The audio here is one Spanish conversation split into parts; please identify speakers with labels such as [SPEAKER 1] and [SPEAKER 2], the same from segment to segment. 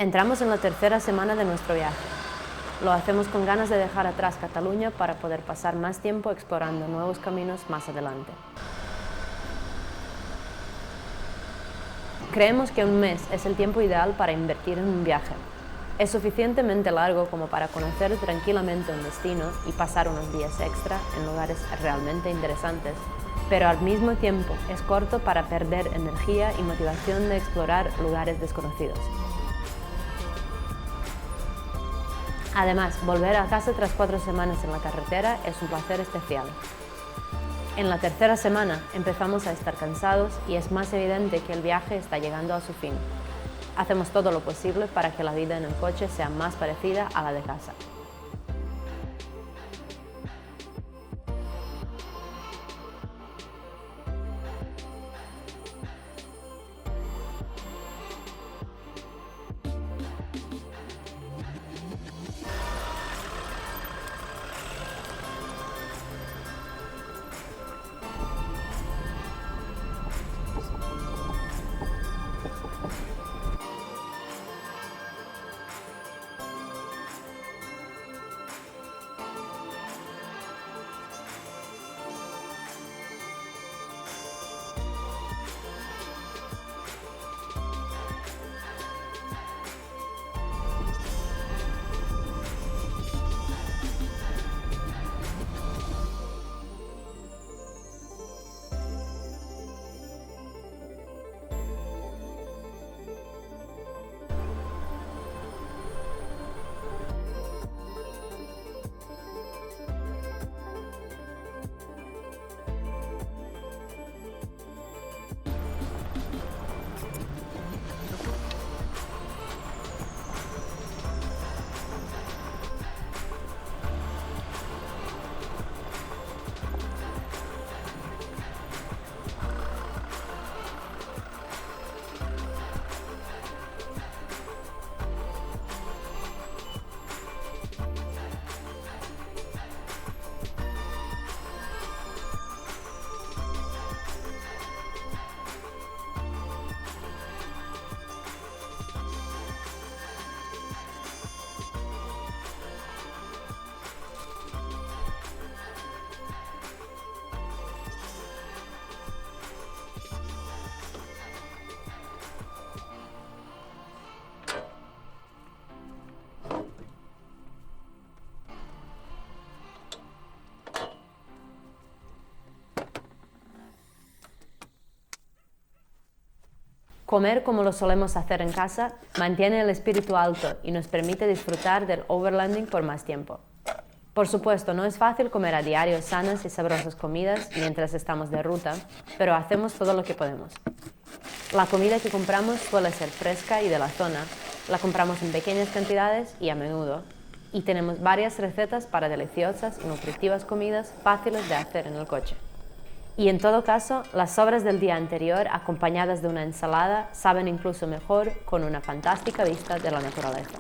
[SPEAKER 1] Entramos en la tercera semana de nuestro viaje. Lo hacemos con ganas de dejar atrás Cataluña para poder pasar más tiempo explorando nuevos caminos más adelante. Creemos que un mes es el tiempo ideal para invertir en un viaje. Es suficientemente largo como para conocer tranquilamente un destino y pasar unos días extra en lugares realmente interesantes, pero al mismo tiempo es corto para perder energía y motivación de explorar lugares desconocidos. Además, volver a casa tras 4 semanas en la carretera es un placer especial. En la tercera semana empezamos a estar cansados y es más evidente que el viaje está llegando a su fin. Hacemos todo lo posible para que la vida en el coche sea más parecida a la de casa. Comer como lo solemos hacer en casa mantiene el espíritu alto y nos permite disfrutar del overlanding por más tiempo. Por supuesto, no es fácil comer a diario sanas y sabrosas comidas mientras estamos de ruta, pero hacemos todo lo que podemos. La comida que compramos suele ser fresca y de la zona, la compramos en pequeñas cantidades y a menudo, y tenemos varias recetas para deliciosas y nutritivas comidas fáciles de hacer en el coche. Y en todo caso, las sobras del día anterior acompañadas de una ensalada saben incluso mejor con una fantástica vista de la naturaleza.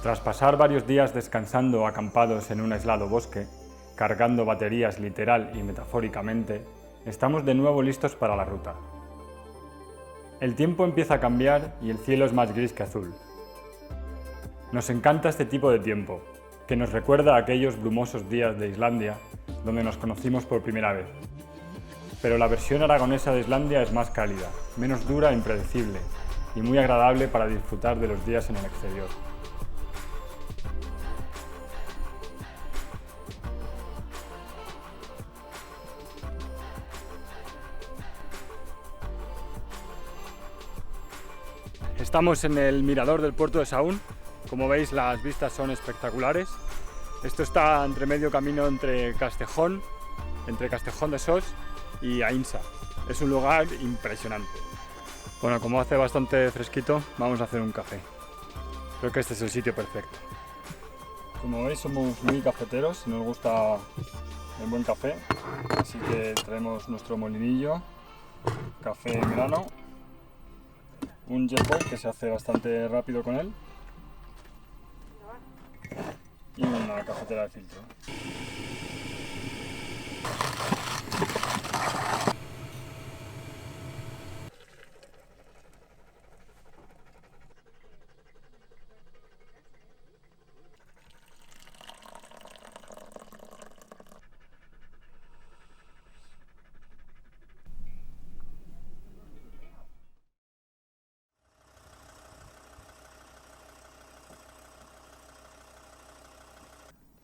[SPEAKER 2] Tras pasar varios días descansando o acampados en un aislado bosque, cargando baterías literal y metafóricamente, estamos de nuevo listos para la ruta. El tiempo empieza a cambiar y el cielo es más gris que azul. Nos encanta este tipo de tiempo, que nos recuerda a aquellos brumosos días de Islandia donde nos conocimos por primera vez. Pero la versión aragonesa de Islandia es más cálida, menos dura e impredecible, y muy agradable para disfrutar de los días en el exterior. Estamos en el mirador del puerto de Saún. Como veis, las vistas son espectaculares. Esto está entre medio camino entre Castejón de Sos y Ainsa. Es un lugar impresionante. Bueno, como hace bastante fresquito, vamos a hacer un café. Creo que este es el sitio perfecto. Como veis, somos muy cafeteros y nos gusta el buen café. Así que traemos nuestro molinillo, café en grano, un jetboil que se hace bastante rápido con él y una cafetera de filtro.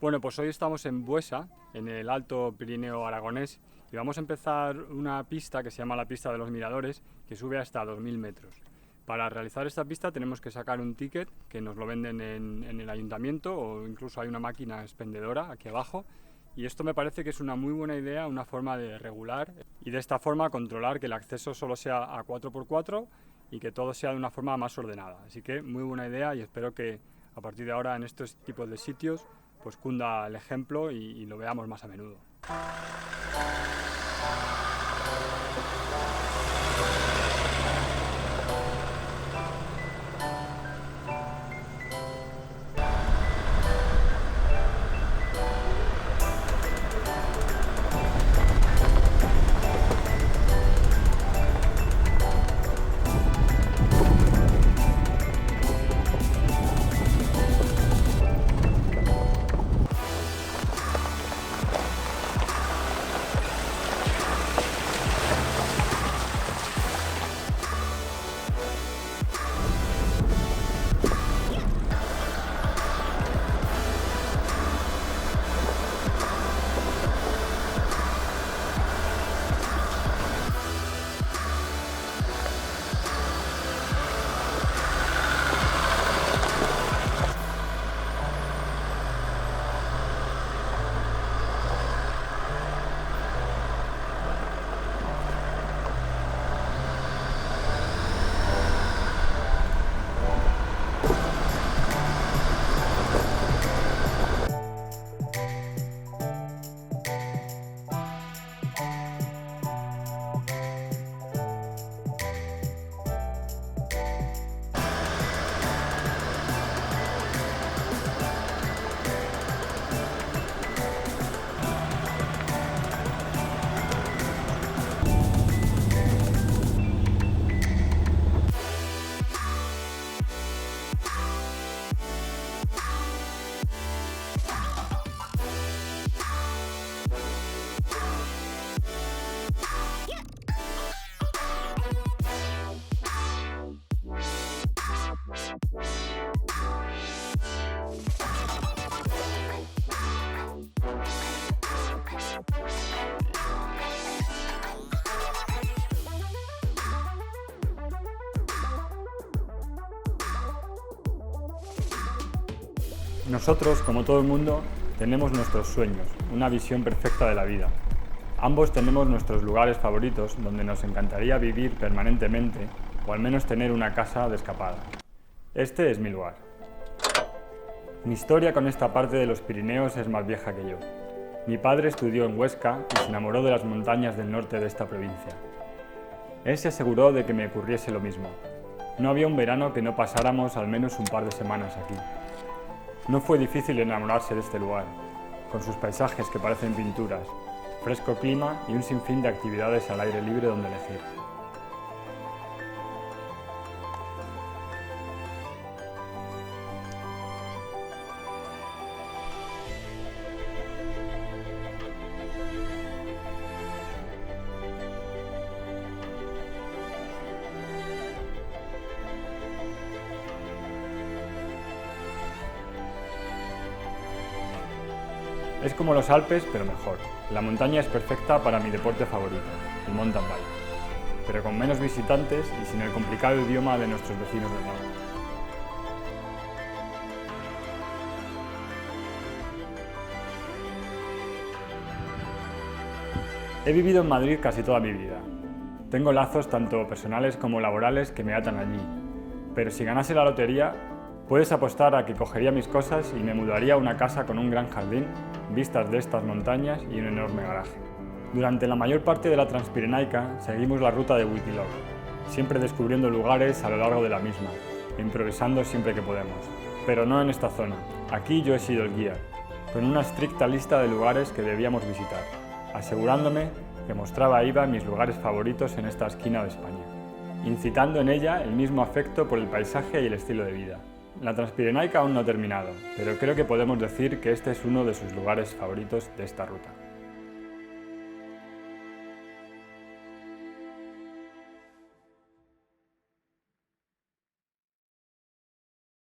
[SPEAKER 2] Bueno, pues hoy estamos en Buesa, en el Alto Pirineo aragonés, y vamos a empezar una pista que se llama la Pista de los Miradores, que sube hasta 2000 metros. Para realizar esta pista tenemos que sacar un ticket que nos lo venden en el ayuntamiento, o incluso hay una máquina expendedora aquí abajo, y esto me parece que es una muy buena idea, una forma de regular y de esta forma controlar que el acceso solo sea a 4x4 y que todo sea de una forma más ordenada. Así que muy buena idea y espero que a partir de ahora en estos tipos de sitios pues cunda el ejemplo y lo veamos más a menudo. Nosotros, como todo el mundo, tenemos nuestros sueños, una visión perfecta de la vida. Ambos tenemos nuestros lugares favoritos donde nos encantaría vivir permanentemente o al menos tener una casa de escapada. Este es mi lugar. Mi historia con esta parte de los Pirineos es más vieja que yo. Mi padre estudió en Huesca y se enamoró de las montañas del norte de esta provincia. Él se aseguró de que me ocurriese lo mismo. No había un verano que no pasáramos al menos un par de semanas aquí. No fue difícil enamorarse de este lugar, con sus paisajes que parecen pinturas, fresco clima y un sinfín de actividades al aire libre donde elegir. Es como los Alpes, pero mejor. La montaña es perfecta para mi deporte favorito, el mountain bike, pero con menos visitantes y sin el complicado idioma de nuestros vecinos del norte. He vivido en Madrid casi toda mi vida. Tengo lazos tanto personales como laborales que me atan allí, pero si ganase la lotería, puedes apostar a que cogería mis cosas y me mudaría a una casa con un gran jardín, vistas de estas montañas y un enorme garaje. Durante la mayor parte de la Transpirenaica seguimos la ruta de Huitziloc, siempre descubriendo lugares a lo largo de la misma, e improvisando siempre que podemos. Pero no en esta zona. Aquí yo he sido el guía, con una estricta lista de lugares que debíamos visitar, asegurándome que mostraba a Iva mis lugares favoritos en esta esquina de España, incitando en ella el mismo afecto por el paisaje y el estilo de vida. La Transpirenaica aún no ha terminado, pero creo que podemos decir que este es uno de sus lugares favoritos de esta ruta.